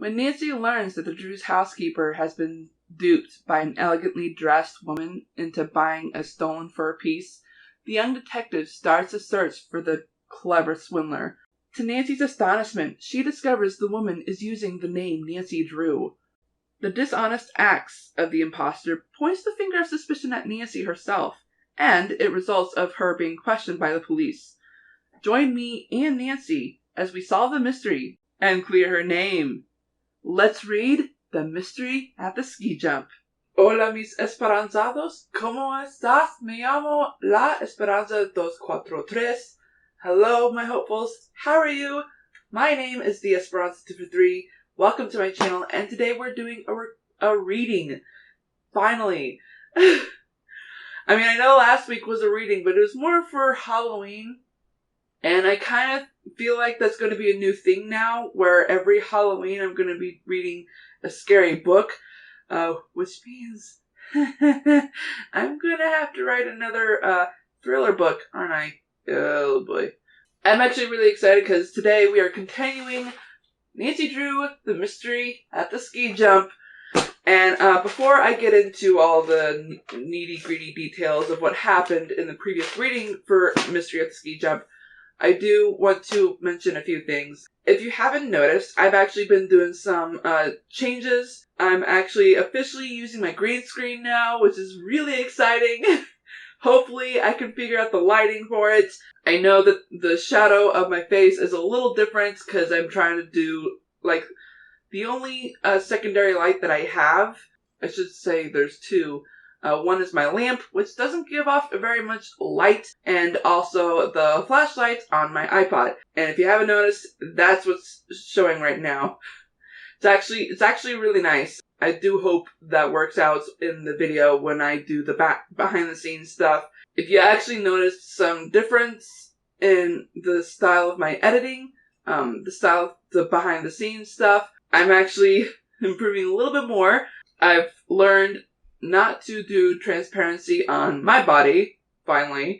When Nancy learns that the Drew's housekeeper has been duped by an elegantly dressed woman into buying a stolen fur piece, the young detective starts a search for the clever swindler. To Nancy's astonishment, she discovers the woman is using the name Nancy Drew. The dishonest acts of the impostor points the finger of suspicion at Nancy herself, and it results of her being questioned by the police. Join me and Nancy as we solve the mystery and clear her name. Let's read The Mystery at the Ski Jump. Hola mis esperanzados, ¿cómo estás? Me llamo La Esperanza 243. Hello my hopefuls, how are you? My name is the Esperanza 243. Welcome to my channel, and today we're doing a reading. Finally. I mean, I know last week was a reading, but it was more for Halloween. And I kind of feel like that's going to be a new thing now, where every Halloween I'm going to be reading a scary book, which means I'm going to have to write another thriller book, aren't I? Oh boy. I'm actually really excited because today we are continuing Nancy Drew, The Mystery at the Ski Jump. And before I get into all the nitty-gritty details of what happened in the previous reading for Mystery at the Ski Jump, I do want to mention a few things. If you haven't noticed, I've actually been doing some changes. I'm actually officially using my green screen now, which is really exciting. Hopefully I can figure out the lighting for it. I know that the shadow of my face is a little different because I'm trying to do, like, the only secondary light that I have, I should say there's two. One is my lamp, which doesn't give off very much light, and also the flashlight on my iPod. And if you haven't noticed, that's what's showing right now. It's actually really nice. I do hope that works out in the video when I do the behind the scenes stuff. If you actually noticed some difference in the style of my editing, the style of the behind the scenes stuff, I'm actually improving a little bit more. I've learned not to do transparency on my body, finally.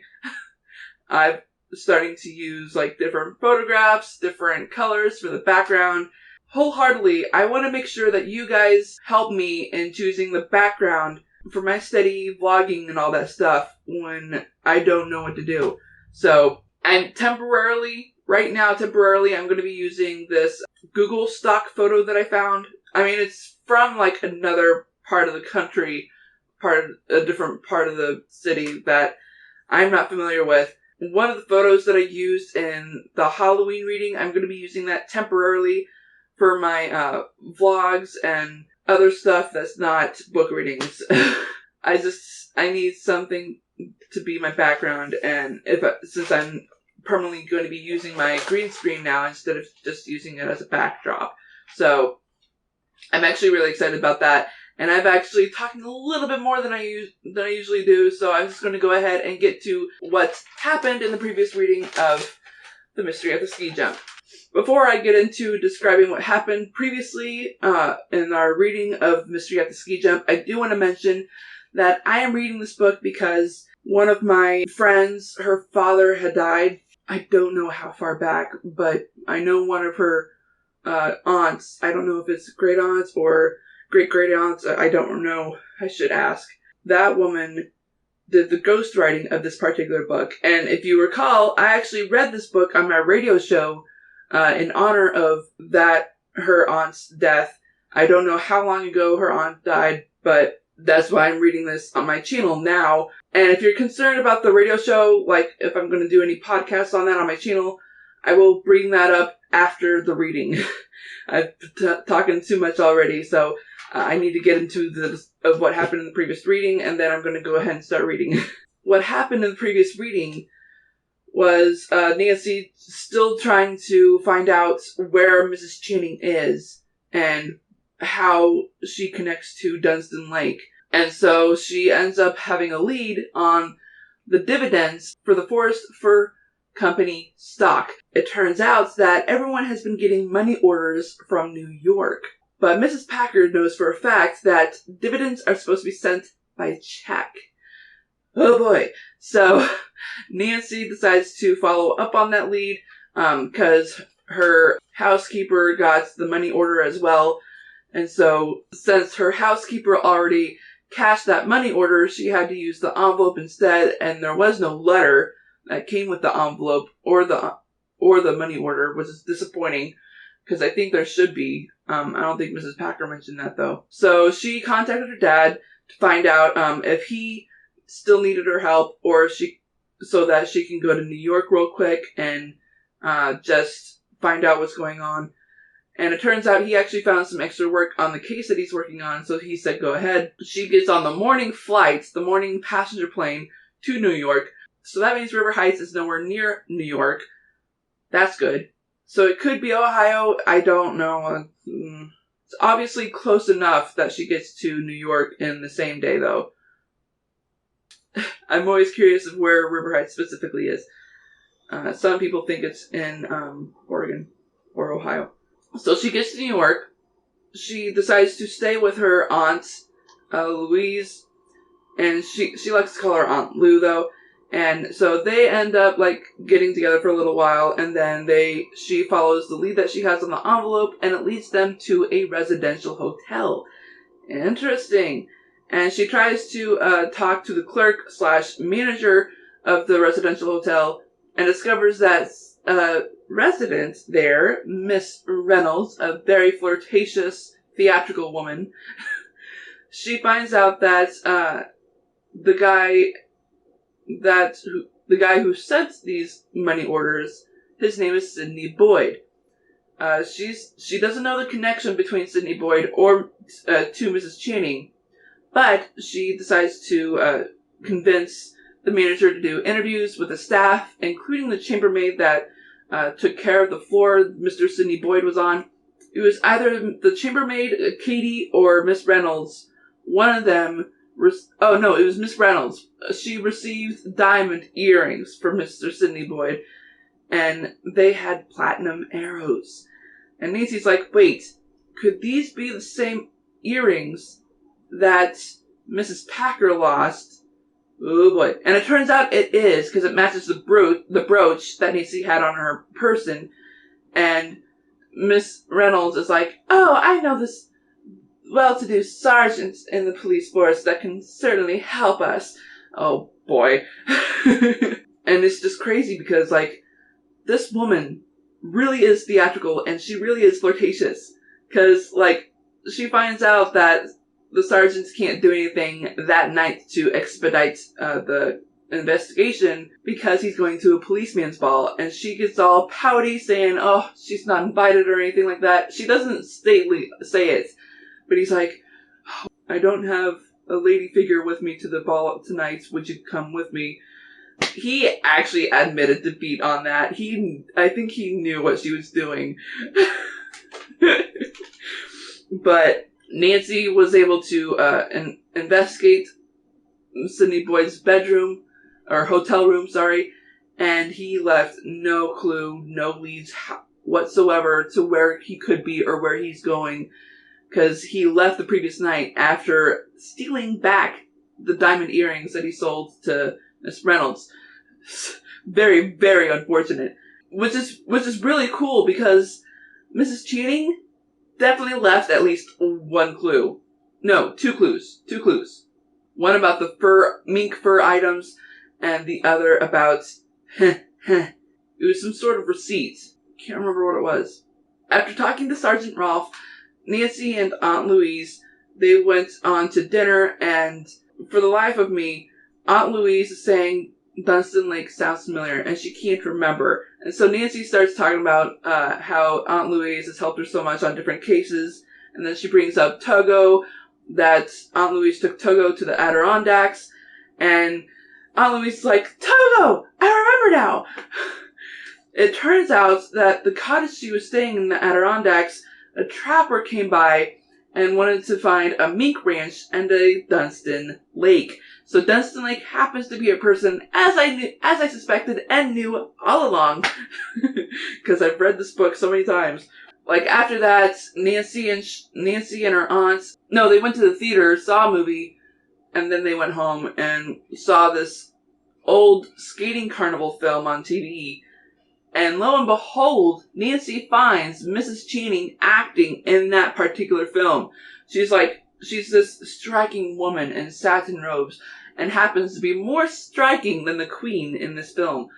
I'm starting to use like different photographs, different colors for the background. Wholeheartedly, I want to make sure that you guys help me in choosing the background for my steady vlogging and all that stuff when I don't know what to do. So I'm right now, I'm going to be using this Google stock photo that I found. I mean, it's from like another part of the country, a different part of the city that I'm not familiar with. One of the photos that I used in the Halloween reading, I'm going to be using that temporarily for my vlogs and other stuff that's not book readings. I need something to be my background, and since I'm permanently going to be using my green screen now instead of just using it as a backdrop. So I'm actually really excited about that. And I've actually talking a little bit more than I usually do, so I'm just going to go ahead and get to what happened in the previous reading of The Mystery at the Ski Jump. Before I get into describing what happened previously in our reading of Mystery at the Ski Jump, I do want to mention that I am reading this book because one of my friends, her father had died. I don't know how far back, but I know one of her aunts, I don't know if it's great aunts or great aunts, I don't know, I should ask. That woman did the ghostwriting of this particular book, and if you recall, I actually read this book on my radio show in honor of her aunt's death. I don't know how long ago her aunt died, but that's why I'm reading this on my channel now. And if you're concerned about the radio show, like if I'm going to do any podcasts on that on my channel, I will bring that up after the reading. I've talking too much already, so I need to get into of what happened in the previous reading, and then I'm going to go ahead and start reading. What happened in the previous reading was Nancy still trying to find out where Mrs. Channing is and how she connects to Dunstan Lake. And so she ends up having a lead on the dividends for the Forest Fur Company stock. It turns out that everyone has been getting money orders from New York. But Mrs. Packard knows for a fact that dividends are supposed to be sent by check. Oh boy. So Nancy decides to follow up on that lead because her housekeeper got the money order as well. And so since her housekeeper already cashed that money order, she had to use the envelope instead, and there was no letter that came with the envelope or the money order, which is disappointing because I think there should be. I don't think Mrs. Packer mentioned that though. So she contacted her dad to find out if he still needed her help, or so that she can go to New York real quick and just find out what's going on. And it turns out he actually found some extra work on the case that he's working on, so he said go ahead. She gets on the morning flight, the morning passenger plane to New York. So that means River Heights is nowhere near New York. That's good. So it could be Ohio. I don't know. It's obviously close enough that she gets to New York in the same day, though. I'm always curious of where River Heights specifically is. Some people think it's in Oregon or Ohio. So she gets to New York. She decides to stay with her aunt, Louise, and she likes to call her Aunt Lou, though. And so they end up, getting together for a little while, and then she follows the lead that she has on the envelope, and it leads them to a residential hotel. Interesting. And she tries to talk to the clerk/manager of the residential hotel, and discovers that resident there, Miss Reynolds, a very flirtatious, theatrical woman, she finds out that the guy who sets these money orders, his name is Sidney Boyd. She doesn't know the connection between Sidney Boyd or to Mrs. Channing, but she decides to convince the manager to do interviews with the staff, including the chambermaid that took care of the floor Mr. Sidney Boyd was on. It was either the chambermaid, Katie, or Miss Reynolds. One of them... it was Miss Reynolds. She received diamond earrings from Mr. Sidney Boyd, and they had platinum arrows. And Nancy's like, wait, could these be the same earrings that Mrs. Packer lost? Oh boy. And it turns out it is, because it matches the brooch that Nancy had on her person. And Miss Reynolds is like, oh, I know this well-to-do sergeants in the police force that can certainly help us. Oh boy. And it's just crazy because, this woman really is theatrical and she really is flirtatious. Because, she finds out that the sergeants can't do anything that night to expedite the investigation because he's going to a policeman's ball. And she gets all pouty saying, oh, she's not invited or anything like that. She doesn't say it. But he's like, oh, I don't have a lady figure with me to the ball tonight. Would you come with me? He actually admitted defeat on that. I think he knew what she was doing. But Nancy was able to investigate Sidney Boyd's bedroom, or hotel room, sorry, and he left no clue, no leads whatsoever to where he could be or where he's going. Because he left the previous night after stealing back the diamond earrings that he sold to Miss Reynolds. Very, very unfortunate. Which is really cool because Mrs. Channing definitely left at least one clue. No, two clues. Two clues. One about the mink fur items, and the other about it was some sort of receipt. Can't remember what it was. After talking to Sergeant Rolfe, Nancy and Aunt Louise, they went on to dinner, and for the life of me, Aunt Louise is saying Dunstan Lake sounds familiar, and she can't remember. And so Nancy starts talking about how Aunt Louise has helped her so much on different cases, and then she brings up Togo, that Aunt Louise took Togo to the Adirondacks, and Aunt Louise is like, Togo! I remember now! It turns out that the cottage she was staying in the Adirondacks, a trapper came by and wanted to find a mink ranch and a Dunstan Lake. So Dunstan Lake happens to be a person, as I suspected and knew all along, because I've read this book so many times. After that, Nancy and her aunts, they went to the theater, saw a movie, and then they went home and saw this old skating carnival film on TV. And lo and behold, Nancy finds Mrs. Channing acting in that particular film. She's this striking woman in satin robes and happens to be more striking than the queen in this film.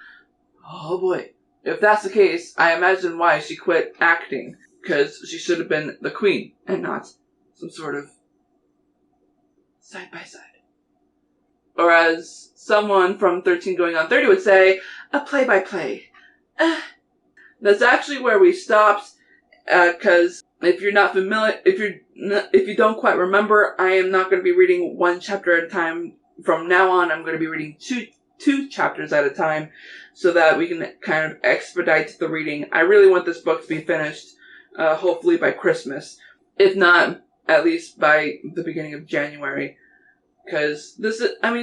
Oh boy. If that's the case, I imagine why she quit acting. Because she should have been the queen and not some sort of side-by-side. Or as someone from 13 Going on 30 would say, a play-by-play. That's actually where we stopped, because if you're not familiar, if you don't quite remember, I am not going to be reading one chapter at a time. From now on, I'm going to be reading two chapters at a time, so that we can kind of expedite the reading. I really want this book to be finished, hopefully by Christmas. If not, at least by the beginning of January. Because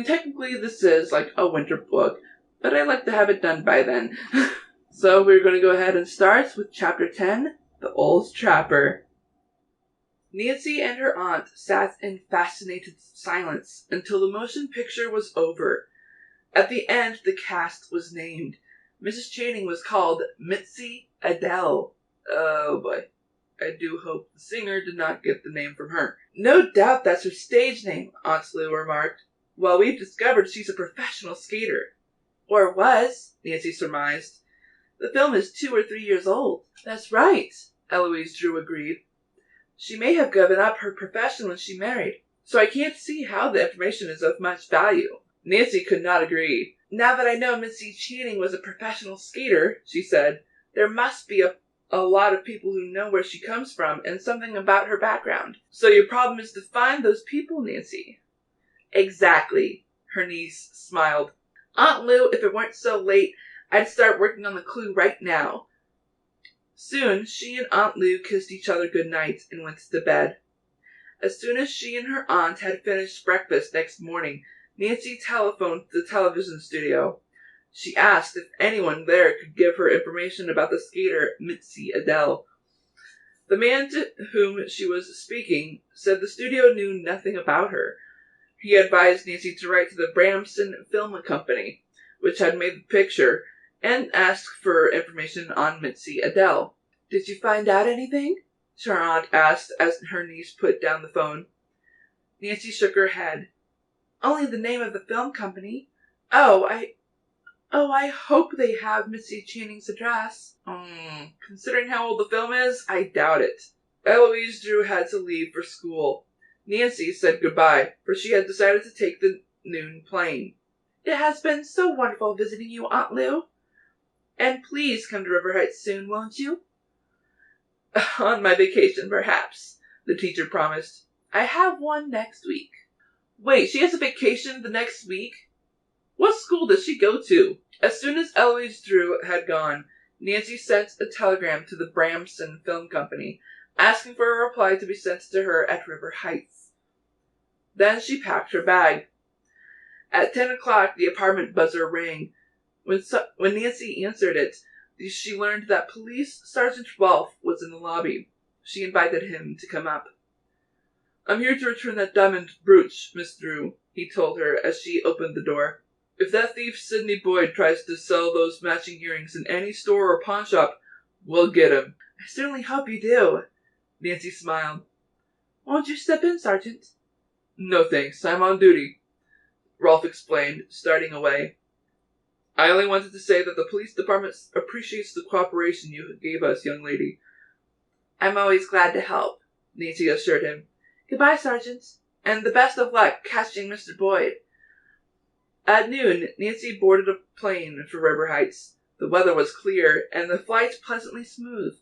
technically this is like a winter book, but I like to have it done by then. So we're going to go ahead and start with Chapter 10, The Old Trapper. Nancy and her aunt sat in fascinated silence until the motion picture was over. At the end, the cast was named. Mrs. Channing was called Mitzi Adele. Oh boy. I do hope the singer did not get the name from her. No doubt that's her stage name, Aunt Lou remarked. Well, we've discovered she's a professional skater. Or was, Nancy surmised. The film is 2 or 3 years old. That's right, Eloise Drew agreed. She may have given up her profession when she married, so I can't see how the information is of much value. Nancy could not agree. Now that I know Missy Channing was a professional skater, she said, there must be a lot of people who know where she comes from and something about her background. So your problem is to find those people, Nancy. Exactly, her niece smiled. Aunt Lou, if it weren't so late, I'd start working on the clue right now. Soon, she and Aunt Lou kissed each other goodnight and went to bed. As soon as she and her aunt had finished breakfast next morning, Nancy telephoned to the television studio. She asked if anyone there could give her information about the skater Mitzi Adele. The man to whom she was speaking said the studio knew nothing about her. He advised Nancy to write to the Bramson Film Company, which had made the picture, and asked for information on Mitzi Adele. Did you find out anything? Her aunt asked as her niece put down the phone. Nancy shook her head. Only the name of the film company. I hope they have Missy Channing's address. Considering how old the film is, I doubt it. Eloise Drew had to leave for school. Nancy said goodbye, for she had decided to take the noon plane. It has been so wonderful visiting you, Aunt Lou. And please come to River Heights soon, won't you? On my vacation, perhaps, the teacher promised. I have one next week. Wait, she has a vacation the next week? What school does she go to? As soon as Eloise Drew had gone, Nancy sent a telegram to the Bramson Film Company, asking for a reply to be sent to her at River Heights. Then she packed her bag. At 10 o'clock, the apartment buzzer rang. When Nancy answered it, she learned that Police Sergeant Rolfe was in the lobby. She invited him to come up. I'm here to return that diamond brooch, Miss Drew, he told her as she opened the door. If that thief Sidney Boyd tries to sell those matching earrings in any store or pawn shop, we'll get him. I certainly hope you do, Nancy smiled. Won't you step in, Sergeant? No thanks, I'm on duty, Rolfe explained, starting away. I only wanted to say that the police department appreciates the cooperation you gave us, young lady. I'm always glad to help, Nancy assured him. Goodbye, Sergeant, and the best of luck catching Mr. Boyd. At noon, Nancy boarded a plane for River Heights. The weather was clear, and the flight pleasantly smooth.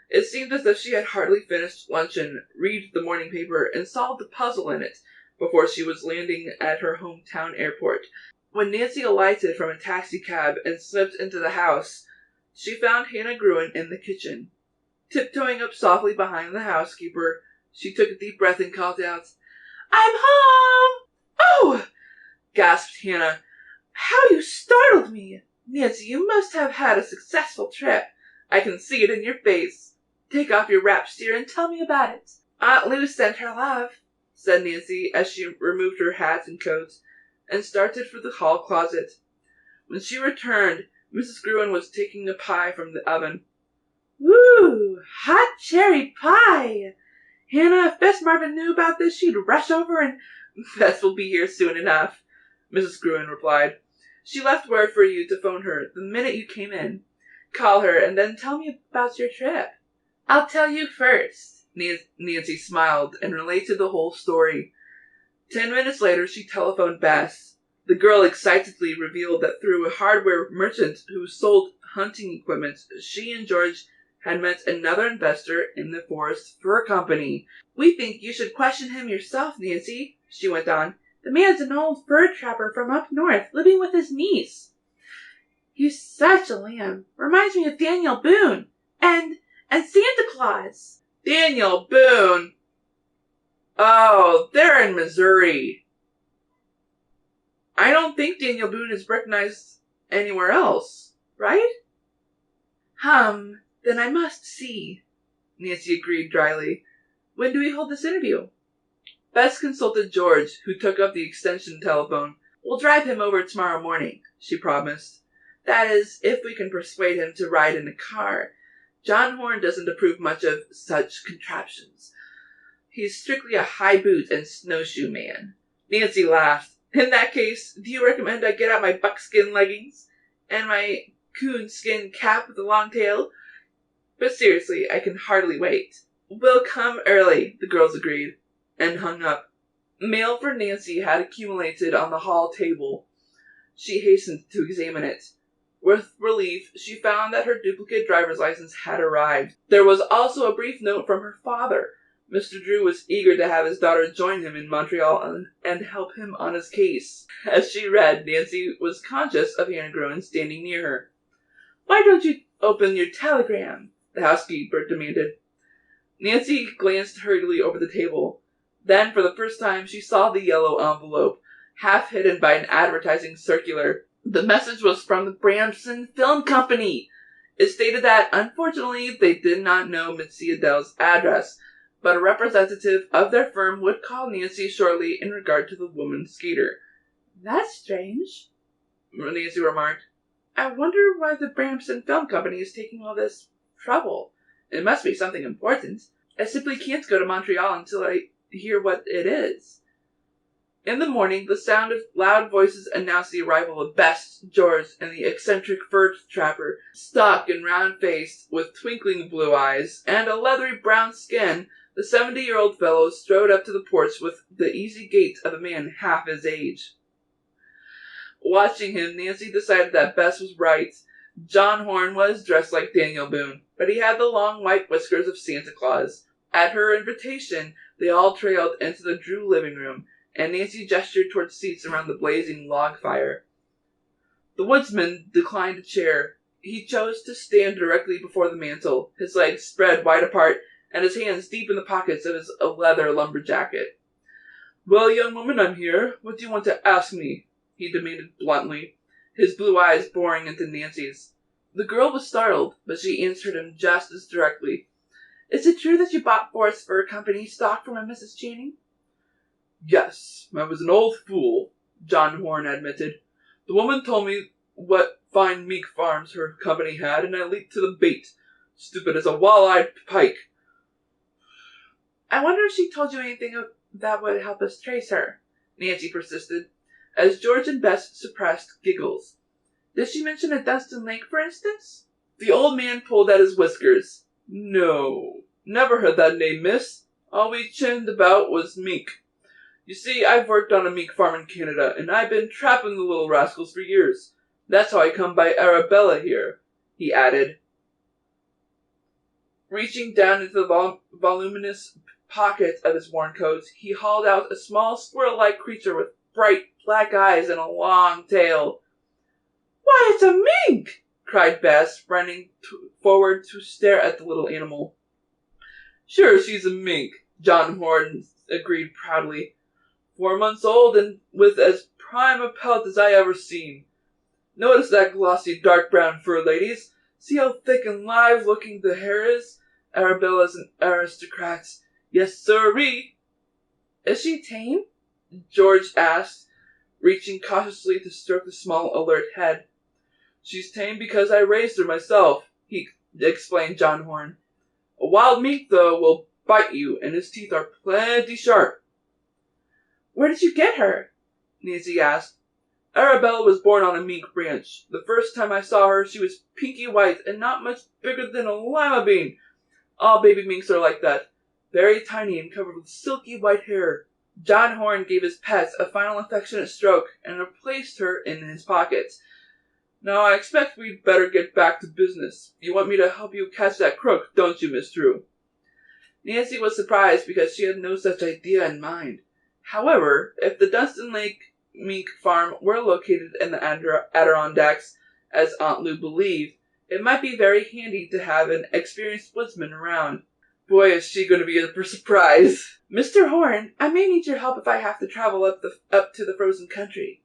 It seemed as if she had hardly finished luncheon, read the morning paper, and solved a puzzle in it before she was landing at her hometown airport. When Nancy alighted from a taxicab and slipped into the house, she found Hannah Gruen in the kitchen. Tiptoeing up softly behind the housekeeper, she took a deep breath and called out, I'm home! Oh! Gasped Hannah. How you startled me! Nancy, you must have had a successful trip. I can see it in your face. Take off your wraps, dear, and tell me about it. Aunt Lou sent her love, said Nancy as she removed her hat and coat and started for the hall closet. When she returned, Mrs. Gruen was taking a pie from the oven. "Woo! Hot cherry pie! Hannah, if Bess Marvin knew about this, she'd rush over and—" "Bess will be here soon enough," Mrs. Gruen replied. "She left word for you to phone her the minute you came in. Call her and then tell me about your trip." "I'll tell you first." Nancy smiled and related the whole story. 10 minutes later, she telephoned Bess. The girl excitedly revealed that through a hardware merchant who sold hunting equipment, she and George had met another investor in the Forest Fur Company. "We think you should question him yourself, Nancy," she went on. "The man's an old fur trapper from up north, living with his niece." "He's such a lamb. Reminds me of Daniel Boone. And Santa Claus." "Daniel Boone? Oh, they're in Missouri. I don't think Daniel Boone is recognized anywhere else, right?" Then I must see," Nancy agreed dryly. "When do we hold this interview?" Bess consulted George, who took up the extension telephone. "We'll drive him over tomorrow morning," she promised. "That is, if we can persuade him to ride in a car. John Horn doesn't approve much of such contraptions. He's strictly a high boot and snowshoe man." Nancy laughed. "In that case, do you recommend I get out my buckskin leggings and my coonskin cap with a long tail? But seriously, I can hardly wait." "We'll come early," the girls agreed, and hung up. Mail for Nancy had accumulated on the hall table. She hastened to examine it. With relief, she found that her duplicate driver's license had arrived. There was also a brief note from her father. Mr. Drew was eager to have his daughter join him in Montreal and help him on his case. As she read, Nancy was conscious of Hannah Gruen standing near her. "Why don't you open your telegram?" the housekeeper demanded. Nancy glanced hurriedly over the table. Then, for the first time, she saw the yellow envelope, half hidden by an advertising circular. The message was from the Bramson Film Company. It stated that, unfortunately, they did not know Mitzi Adele's address, but a representative of their firm would call Nancy shortly in regard to the woman skater. "That's strange," Nancy remarked. "I wonder why the Bramson Film Company is taking all this trouble. It must be something important. I simply can't go to Montreal until I hear what it is." In the morning, the sound of loud voices announced the arrival of Bess, George, and the eccentric fur trapper. Stock and round-faced, with twinkling blue eyes, and a leathery brown skin, the 70-year-old fellow strode up to the porch with the easy gait of a man half his age. Watching him, Nancy decided that Bess was right. John Horn was dressed like Daniel Boone, but he had the long white whiskers of Santa Claus. At her invitation, they all trailed into the Drew living room, and Nancy gestured toward seats around the blazing log fire. The woodsman declined a chair. He chose to stand directly before the mantel, his legs spread wide apart, and his hands deep in the pockets of his leather lumber jacket. "Well, young woman, I'm here. What do you want to ask me?" he demanded bluntly, his blue eyes boring into Nancy's. The girl was startled, but she answered him just as directly. "Is it true that you bought Forest Fur Company stock from a Mrs. Channing?" "Yes, I was an old fool," John Horn admitted. "The woman told me what fine meek farms her company had, and I leaped to the bait, stupid as a wall-eyed pike." "I wonder if she told you anything that would help us trace her," Nancy persisted, as George and Bess suppressed giggles. "Did she mention a Dunstan Lake, for instance?" The old man pulled at his whiskers. "No, never heard that name, miss. All we chinned about was mink. You see, I've worked on a mink farm in Canada, and I've been trapping the little rascals for years. That's how I come by Arabella here," he added, reaching down into the voluminous pocket of his worn coat. He hauled out a small squirrel-like creature with bright black eyes and a long tail. "Why, it's a mink!" cried Bess, running forward to stare at the little animal. "Sure, she's a mink," John Horn agreed proudly. 4 months old and with as prime a pelt as I ever seen. Notice that glossy dark brown fur, ladies. See how thick and live-looking the hair is. Arabella's an aristocrat. Yes, sirree." "Is she tame?" George asked, reaching cautiously to stroke the small, alert head. She's tame because I raised her myself, he explained John Horn. A wild mink, though, will bite you, and his teeth are plenty sharp. Where did you get her? Nancy asked. Arabella was born on a mink branch. The first time I saw her, she was pinky white and not much bigger than a lima bean. All baby minks are like that, very tiny and covered with silky white hair. John Horn gave his pet a final affectionate stroke and replaced her in his pocket. Now I expect we'd better get back to business. You want me to help you catch that crook, don't you, Miss Drew? Nancy was surprised because she had no such idea in mind. However, if the Dunstan Lake mink farm were located in the Adirondacks, as Aunt Lou believed, it might be very handy to have an experienced woodsman around. Boy, is she going to be a surprise. Mr. Horn, I may need your help if I have to travel up to the frozen country.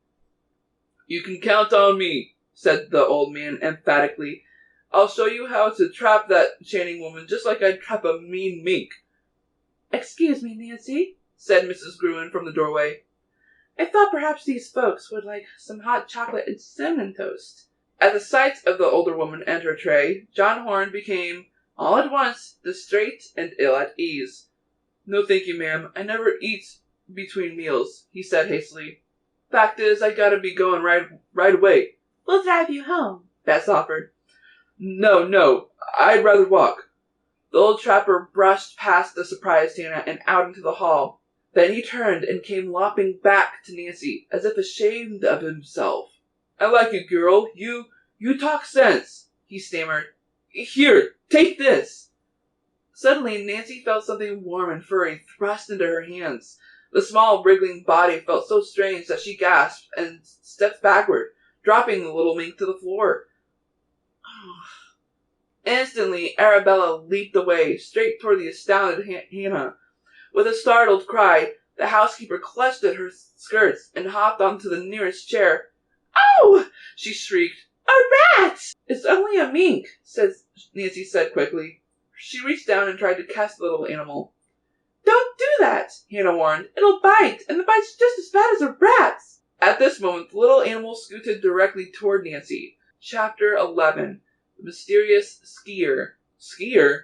You can count on me, said the old man emphatically. I'll show you how to trap that Channing woman just like I'd trap a mean mink. Excuse me, Nancy, said Mrs. Gruen from the doorway. I thought perhaps these folks would like some hot chocolate and cinnamon toast. At the sight of the older woman and her tray, John Horn became, all at once, distrait and ill at ease. No thank you, ma'am. I never eat between meals, he said hastily. Fact is, I gotta be going right away. We'll drive you home, Bess offered. No, I'd rather walk. The old trapper brushed past the surprised Hannah and out into the hall. Then he turned and came lopping back to Nancy, as if ashamed of himself. I like you, girl. You talk sense, he stammered. Here, take this. Suddenly, Nancy felt something warm and furry thrust into her hands. The small, wriggling body felt so strange that she gasped and stepped backward, dropping the little mink to the floor. Instantly, Arabella leaped away, straight toward the astounded Hannah. With a startled cry, the housekeeper clutched at her skirts and hopped onto the nearest chair. Oh! She shrieked. A rat! It's only a mink, Nancy said quickly. She reached down and tried to catch the little animal. Don't do that, Hannah warned. It'll bite, and the bite's just as bad as a rat's. At this moment, the little animal scooted directly toward Nancy. Chapter 11. The Mysterious Skier. Skier?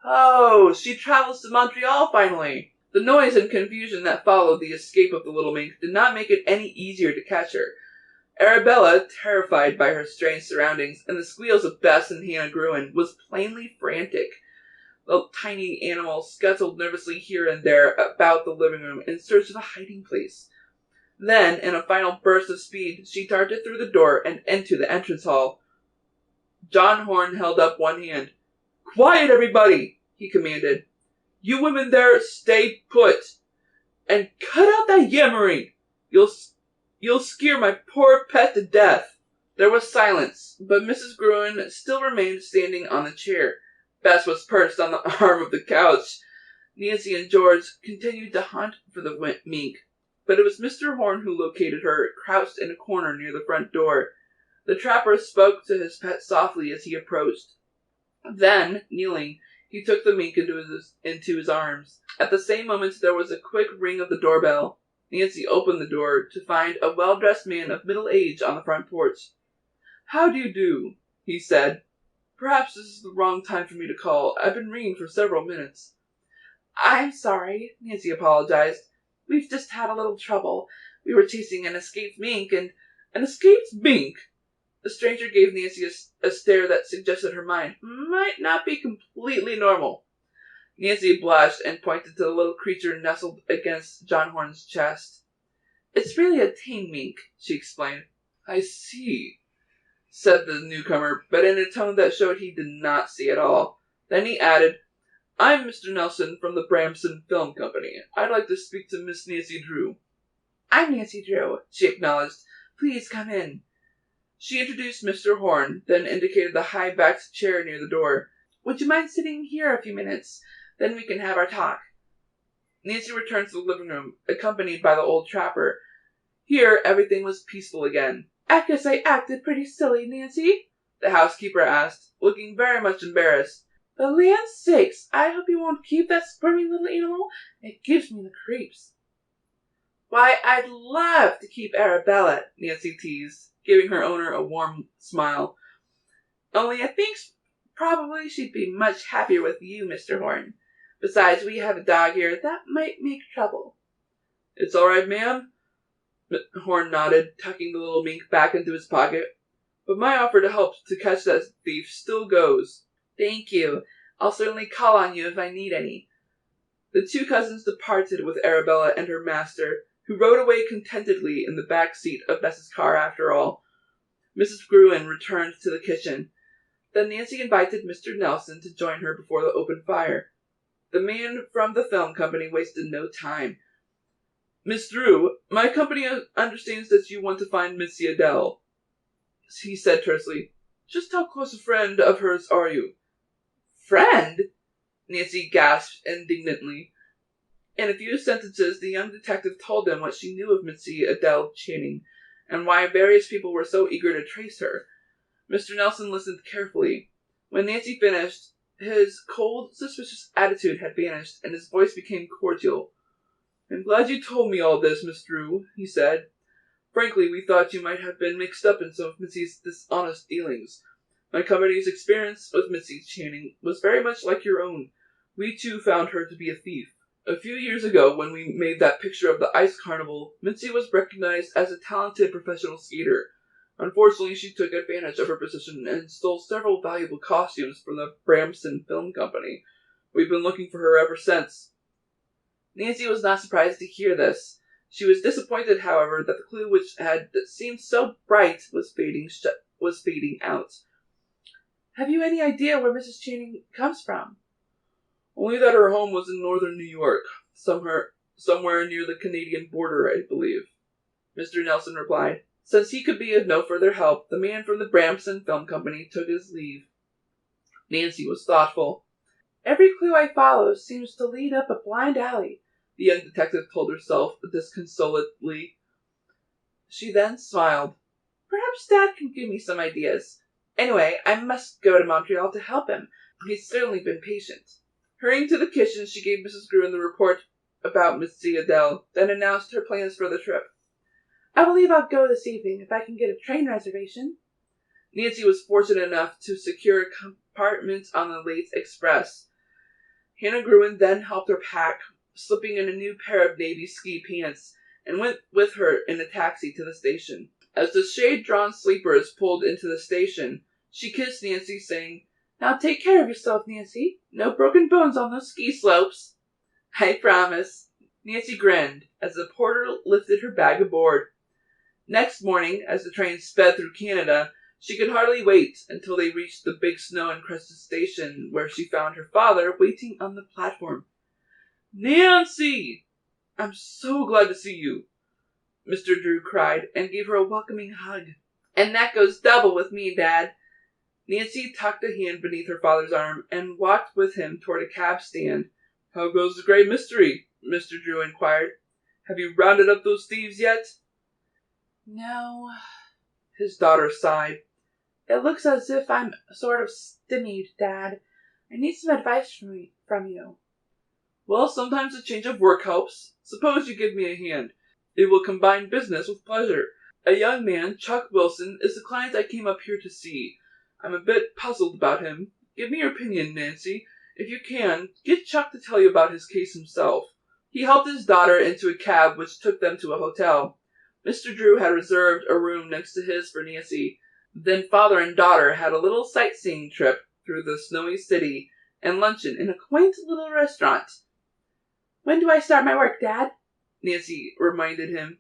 Oh, she travels to Montreal finally. The noise and confusion that followed the escape of the little mink did not make it any easier to catch her. Arabella, terrified by her strange surroundings and the squeals of Bess and Hannah Gruen, was plainly frantic. The tiny animal scuttled nervously here and there about the living room in search of a hiding place. Then, in a final burst of speed, she darted through the door and into the entrance hall. John Horn held up one hand. Quiet, everybody, he commanded. You women there, stay put. And cut out that yammering. You'll scare my poor pet to death. There was silence, but Mrs. Gruen still remained standing on the chair. Bess was perched on the arm of the couch. Nancy and George continued to hunt for the mink, but it was Mr. Horn who located her, crouched in a corner near the front door. The trapper spoke to his pet softly as he approached. Then, kneeling, he took the mink into his arms. At the same moment, there was a quick ring of the doorbell. Nancy opened the door to find a well-dressed man of middle age on the front porch. How do you do? He said. Perhaps this is the wrong time for me to call. I've been ringing for several minutes. I'm sorry, Nancy apologized. We've just had a little trouble. We were chasing an escaped mink and... An escaped mink? The stranger gave Nancy a stare that suggested her mind might not be completely normal. Nancy blushed and pointed to the little creature nestled against John Horn's chest. It's really a tame mink, she explained. I see, said the newcomer, but in a tone that showed he did not see at all. Then he added, I'm Mr. Nelson from the Bramson Film Company. I'd like to speak to Miss Nancy Drew. I'm Nancy Drew, she acknowledged. Please come in. She introduced Mr. Horn, then indicated the high-backed chair near the door. Would you mind sitting here a few minutes? Then we can have our talk. Nancy returned to the living room, accompanied by the old trapper. Here, everything was peaceful again. I guess I acted pretty silly, Nancy, the housekeeper asked, looking very much embarrassed. For land's sakes, I hope you won't keep that squirmy little animal. It gives me the creeps. Why, I'd love to keep Arabella, Nancy teased. giving her owner a warm smile. "Only I think probably she'd be much happier with you, Mr. Horn. Besides, we have a dog here that might make trouble." "It's all right, ma'am." Horn nodded, tucking the little mink back into his pocket. "But my offer to help to catch that thief still goes." "Thank you. I'll certainly call on you if I need any." The two cousins departed with Arabella and her master, who rode away contentedly in the back seat of Bess's car after all. Mrs. Gruen returned to the kitchen. Then Nancy invited Mr. Nelson to join her before the open fire. The man from the film company wasted no time. "Miss Drew, my company understands that you want to find Missy Adele," he said tersely. "Just how close a friend of hers are you?" "Friend?" Nancy gasped indignantly. In a few sentences, the young detective told them what she knew of Missy Adele Channing, and why various people were so eager to trace her. Mr. Nelson listened carefully. When Nancy finished, his cold, suspicious attitude had vanished, and his voice became cordial. "I'm glad you told me all this, Miss Drew," he said. "Frankly, we thought you might have been mixed up in some of Missy's dishonest dealings. My company's experience with Missy Channing was very much like your own. We, too, found her to be a thief. A few years ago, when we made that picture of the ice carnival, Missy was recognized as a talented professional skater. Unfortunately, she took advantage of her position and stole several valuable costumes from the Bramson Film Company. We've been looking for her ever since." Nancy was not surprised to hear this. She was disappointed, however, that the clue which had seemed so bright was fading out. "Have you any idea where Mrs. Channing comes from?" "Only that her home was in northern New York, somewhere near the Canadian border, I believe," Mr. Nelson replied. Since he could be of no further help, the man from the Bramson Film Company took his leave. Nancy was thoughtful. "Every clue I follow seems to lead up a blind alley," the young detective told herself disconsolately. She then smiled. "Perhaps Dad can give me some ideas. Anyway, I must go to Montreal to help him. He's certainly been patient." Hurrying to the kitchen, she gave Mrs. Gruen the report about Missy Adele, then announced her plans for the trip. "I believe I'll go this evening if I can get a train reservation." Nancy was fortunate enough to secure a compartment on the late express. Hannah Gruen then helped her pack, slipping in a new pair of navy ski pants, and went with her in a taxi to the station. As the shade-drawn sleepers pulled into the station, she kissed Nancy, saying, "Now take care of yourself, Nancy. No broken bones on those ski slopes." "I promise." Nancy grinned as the porter lifted her bag aboard. Next morning, as the train sped through Canada, she could hardly wait until they reached the big snow-encrusted station, where she found her father waiting on the platform. "Nancy! I'm so glad to see you," Mr. Drew cried, and gave her a welcoming hug. "And that goes double with me, Dad." Nancy tucked a hand beneath her father's arm and walked with him toward a cab stand. "How goes the great mystery?" Mr. Drew inquired. "Have you rounded up those thieves yet?" "No," his daughter sighed. "It looks as if I'm sort of stymied, Dad. I need some advice from you." "Well, sometimes a change of work helps. Suppose you give me a hand. It will combine business with pleasure. A young man, Chuck Wilson, is the client I came up here to see. I'm a bit puzzled about him. Give me your opinion, Nancy. If you can, get Chuck to tell you about his case himself." He helped his daughter into a cab which took them to a hotel. Mr. Drew had reserved a room next to his for Nancy. Then father and daughter had a little sightseeing trip through the snowy city and luncheon in a quaint little restaurant. "When do I start my work, Dad?" Nancy reminded him.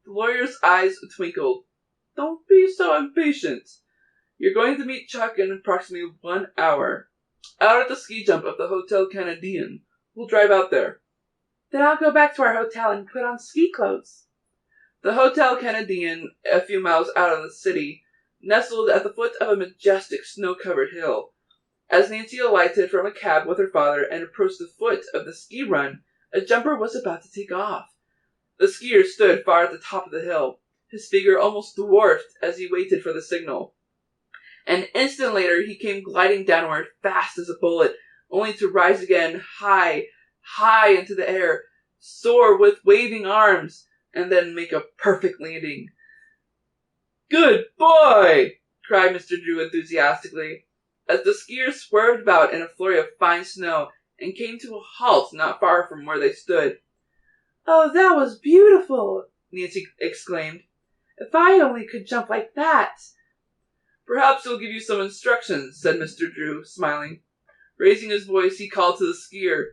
The lawyer's eyes twinkled. "Don't be so impatient. You're going to meet Chuck in approximately 1 hour. Out at the ski jump of the Hotel Canadien. We'll drive out there." "Then I'll go back to our hotel and put on ski clothes." The Hotel Canadien, a few miles out of the city, nestled at the foot of a majestic snow-covered hill. As Nancy alighted from a cab with her father and approached the foot of the ski run, a jumper was about to take off. The skier stood far at the top of the hill, his figure almost dwarfed as he waited for the signal. An instant later, he came gliding downward, fast as a bullet, only to rise again high, high into the air, soar with waving arms, and then make a perfect landing. Good boy! Cried Mr. Drew enthusiastically, as the skiers swerved about in a flurry of fine snow and came to a halt not far from where they stood. Oh, that was beautiful! Nancy exclaimed. If I only could jump like that! Perhaps he'll give you some instructions, said Mr. Drew, smiling. Raising his voice, he called to the skier.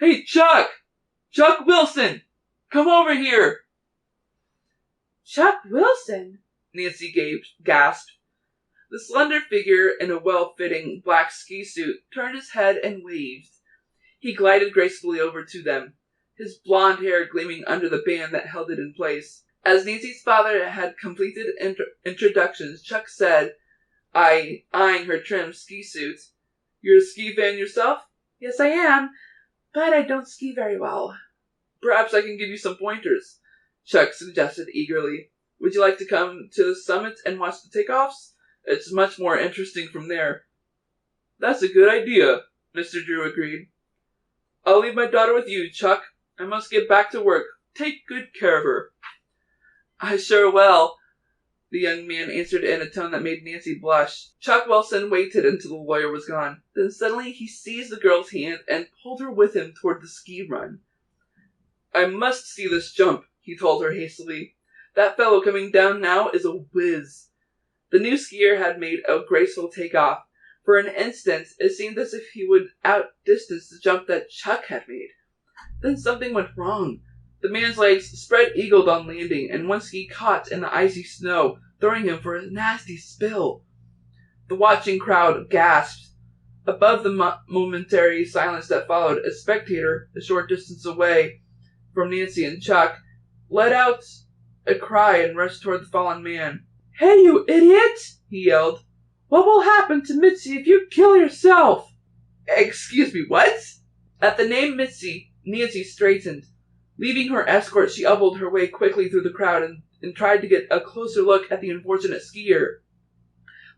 Hey, Chuck! Chuck Wilson! Come over here! Chuck Wilson? Nancy gasped. The slender figure in a well-fitting black ski suit turned his head and waved. He glided gracefully over to them, his blonde hair gleaming under the band that held it in place. As Nancy's father had completed introductions, Chuck said, eyeing her trim ski suit, You're a ski fan yourself? Yes, I am, but I don't ski very well. Perhaps I can give you some pointers, Chuck suggested eagerly. Would you like to come to the summit and watch the takeoffs? It's much more interesting from there. That's a good idea, Mr. Drew agreed. I'll leave my daughter with you, Chuck. I must get back to work. Take good care of her. I sure will, the young man answered in a tone that made Nancy blush. Chuck Wilson waited until the lawyer was gone. Then suddenly he seized the girl's hand and pulled her with him toward the ski run. I must see this jump, he told her hastily. That fellow coming down now is a whiz. The new skier had made a graceful takeoff. For an instant, it seemed as if he would outdistance the jump that Chuck had made. Then something went wrong. The man's legs spread-eagled on landing, and one ski caught in the icy snow, throwing him for a nasty spill. The watching crowd gasped. Above the momentary silence that followed, a spectator, a short distance away from Nancy and Chuck, let out a cry and rushed toward the fallen man. Hey, you idiot! He yelled. What will happen to Mitzi if you kill yourself? Excuse me, what? At the name Mitzi, Nancy straightened. Leaving her escort, she elbowed her way quickly through the crowd and tried to get a closer look at the unfortunate skier.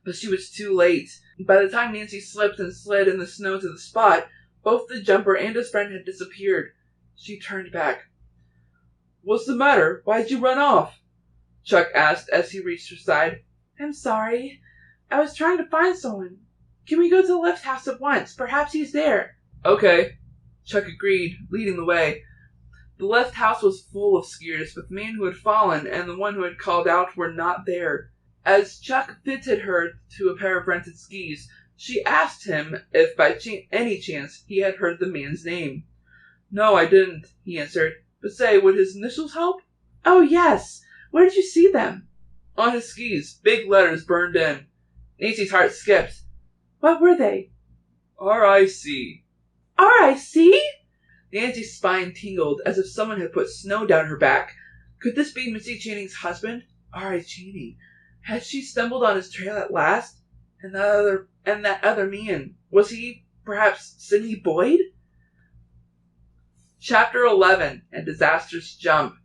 But she was too late. By the time Nancy slipped and slid in the snow to the spot, both the jumper and his friend had disappeared. She turned back. What's the matter? Why'd you run off? Chuck asked as he reached her side. I'm sorry. I was trying to find someone. Can we go to the lift house at once? Perhaps he's there. Okay, Chuck agreed, leading the way. The lift house was full of skiers, but the man who had fallen and the one who had called out were not there. As Chuck fitted her to a pair of rented skis, she asked him if by any chance he had heard the man's name. No, I didn't, he answered. But say, would his initials help? Oh, yes. Where did you see them? On his skis, big letters burned in. Nancy's heart skipped. What were they? R.I.C. R.I.C.? Nancy's spine tingled as if someone had put snow down her back. Could this be Missy Channing's husband? R.I. Channing. Had she stumbled on his trail at last? And that other man, was he perhaps Sidney Boyd? Chapter 11, A Disastrous Jump.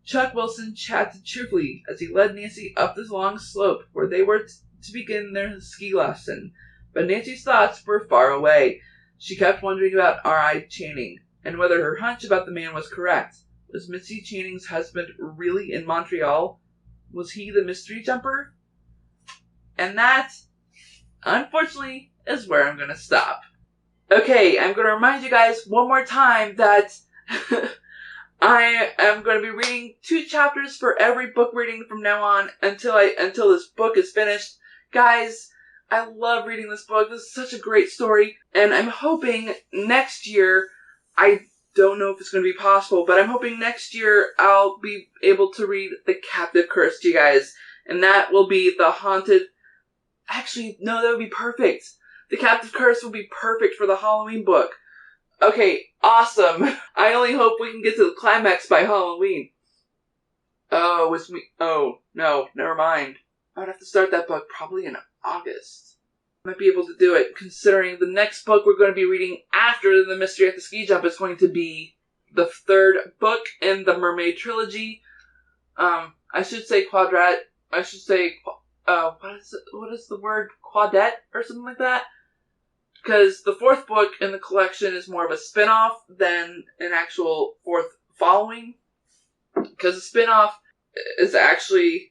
Chuck Wilson chatted cheerfully as he led Nancy up the long slope where they were to begin their ski lesson. But Nancy's thoughts were far away. She kept wondering about R.I. Channing, and whether her hunch about the man was correct. Was Missy Channing's husband really in Montreal? Was he the mystery jumper? And that, unfortunately, is where I'm going to stop. Okay, I'm going to remind you guys one more time that I am going to be reading 2 chapters for every book reading from now on until this book is finished. Guys, I love reading this book. This is such a great story. And I'm hoping next year, I don't know if it's going to be possible, but I'm hoping next year I'll be able to read The Captive Curse to you guys. And that will be the haunted... Actually, no, that would be perfect. The Captive Curse will be perfect for the Halloween book. Okay, awesome. I only hope we can get to the climax by Halloween. Oh, no, never mind. I would have to start that book probably in August. I might be able to do it, considering the next book we're going to be reading after The Mystery at the Ski Jump is going to be the 3rd book in the Mermaid Trilogy. I should say what is the word? Quadet or something like that? Because the 4th book in the collection is more of a spin-off than an actual 4th following. Because the spin-off is actually...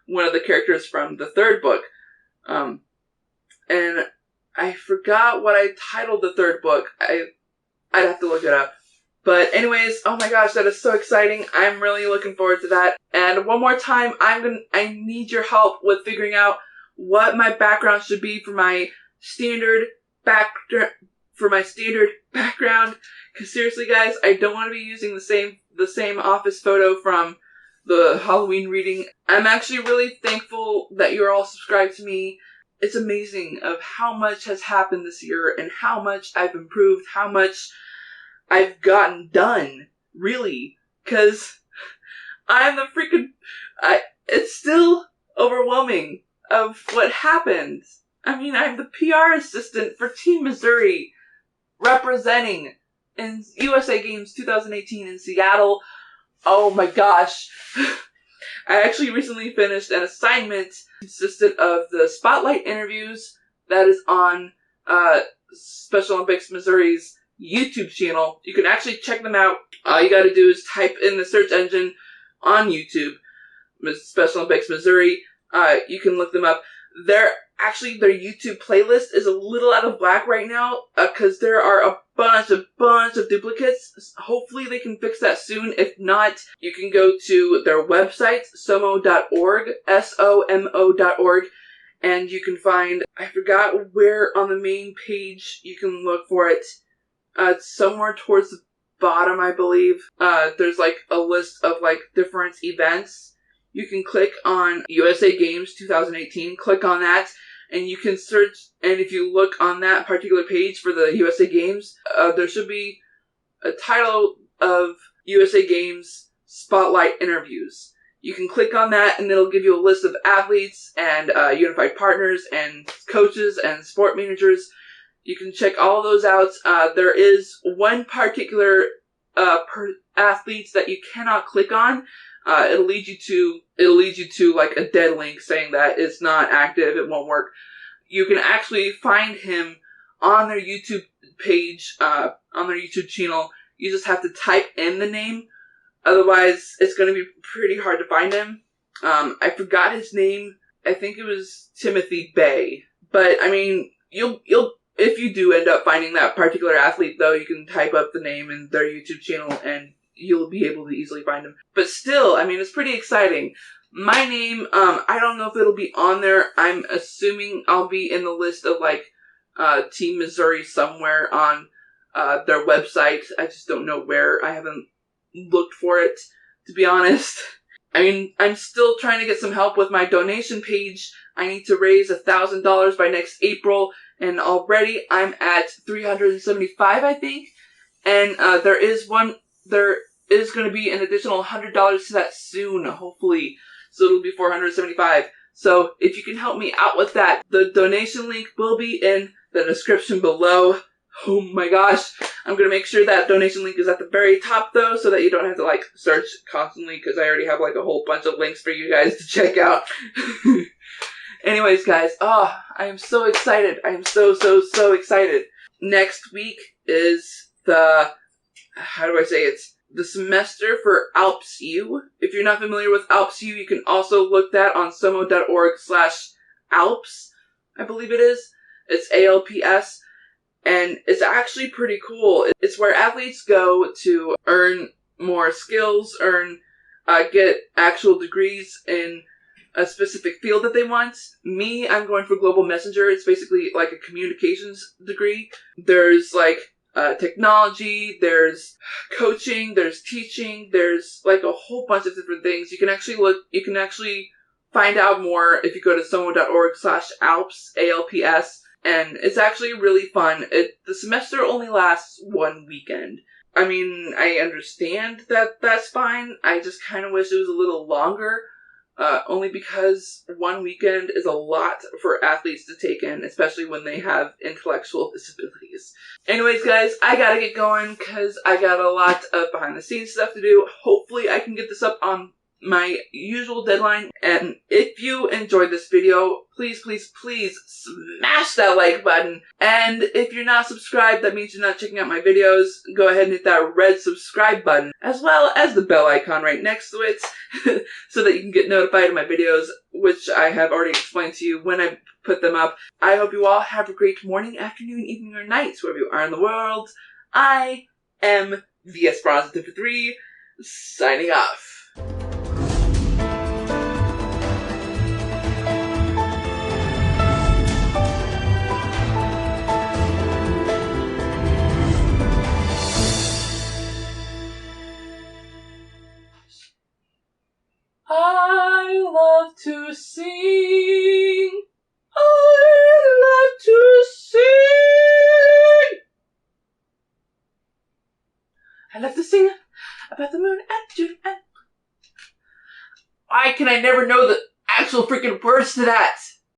one of the characters from the third book. And I forgot what I titled the third book. I'd have to look it up. But anyways, oh my gosh, that is so exciting. I'm really looking forward to that. And one more time, I need your help with figuring out what my background should be for my standard background. Because seriously, guys, I don't want to be using the same office photo from the Halloween reading. I'm actually really thankful that you're all subscribed to me. It's amazing of how much has happened this year and how much I've improved, how much I've gotten done, really. Because I'm the freaking... it's still overwhelming of what happened. I mean, I'm the PR assistant for Team Missouri, representing in USA Games 2018 in Seattle. Oh my gosh. I actually recently finished an assignment consisted of the spotlight interviews that is on Special Olympics Missouri's YouTube channel. You can actually check them out. All you gotta do is type in the search engine on YouTube, Special Olympics Missouri. You can look them up. Their YouTube playlist is a little out of whack right now, because there are a bunch of duplicates. Hopefully they can fix that soon. If not, you can go to their website, somo.org, SOMO.org, and you can find, I forgot where on the main page you can look for it. It's somewhere towards the bottom, I believe. There's like a list of like different events. You can click on USA Games 2018, click on that, and you can search, and if you look on that particular page for the USA Games, there should be a title of USA Games Spotlight Interviews. You can click on that, and it'll give you a list of athletes, and unified partners, and coaches, and sport managers. You can check all those out. There is one particular athletes that you cannot click on. It'll lead you to like a dead link saying that it's not active, it won't work. You can actually find him on their YouTube page, on their YouTube channel. You just have to type in the name. Otherwise, it's going to be pretty hard to find him. I forgot his name. I think it was Timothy Bay. But, I mean, you'll if you do end up finding that particular athlete, though, you can type up the name in their YouTube channel and you'll be able to easily find him. But still, I mean, it's pretty exciting. My name, I don't know if it'll be on there. I'm assuming I'll be in the list of, like, Team Missouri somewhere on their website. I just don't know where. I haven't looked for it, to be honest. I mean, I'm still trying to get some help with my donation page. I need to raise $1,000 by next April, and already I'm at $375, I think. And there is going to be an additional $100 to that soon, hopefully. So it'll be $475. So if you can help me out with that, the donation link will be in the description below. Oh my gosh. I'm going to make sure that donation link is at the very top, though, so that you don't have to, like, search constantly, because I already have, like, a whole bunch of links for you guys to check out. Anyways, guys, I am so excited. I am so excited. Next week is the semester for ALPSU. If you're not familiar with ALPSU, you can also look that on somo.org/ALPS, I believe it is. It's ALPS, and it's actually pretty cool. It's where athletes go to earn more skills, get actual degrees in a specific field that they want. Me, I'm going for global messenger. It's basically like a communications degree. There's like technology, there's coaching, there's teaching, there's like a whole bunch of different things. You can actually find out more if you go to somo.org/ALPS, ALPS, and it's actually really fun. The semester only lasts one weekend. I mean, I understand that that's fine. I just kind of wish it was a little longer. Only because one weekend is a lot for athletes to take in, especially when they have intellectual disabilities. Anyways, guys, I gotta get going because I got a lot of behind-the-scenes stuff to do. Hopefully I can get this up on my usual deadline. And if you enjoyed this video, please, please, please smash that like button. And if you're not subscribed, that means you're not checking out my videos. Go ahead and hit that red subscribe button, as well as the bell icon right next to it, so that you can get notified of my videos, which I have already explained to you when I put them up. I hope you all have a great morning, afternoon, evening, or night, wherever you are in the world. I am the Esperanza 3, signing off. I love to sing. I love to sing. I love to sing about the moon and June and... Why can I never know the actual freaking words to that?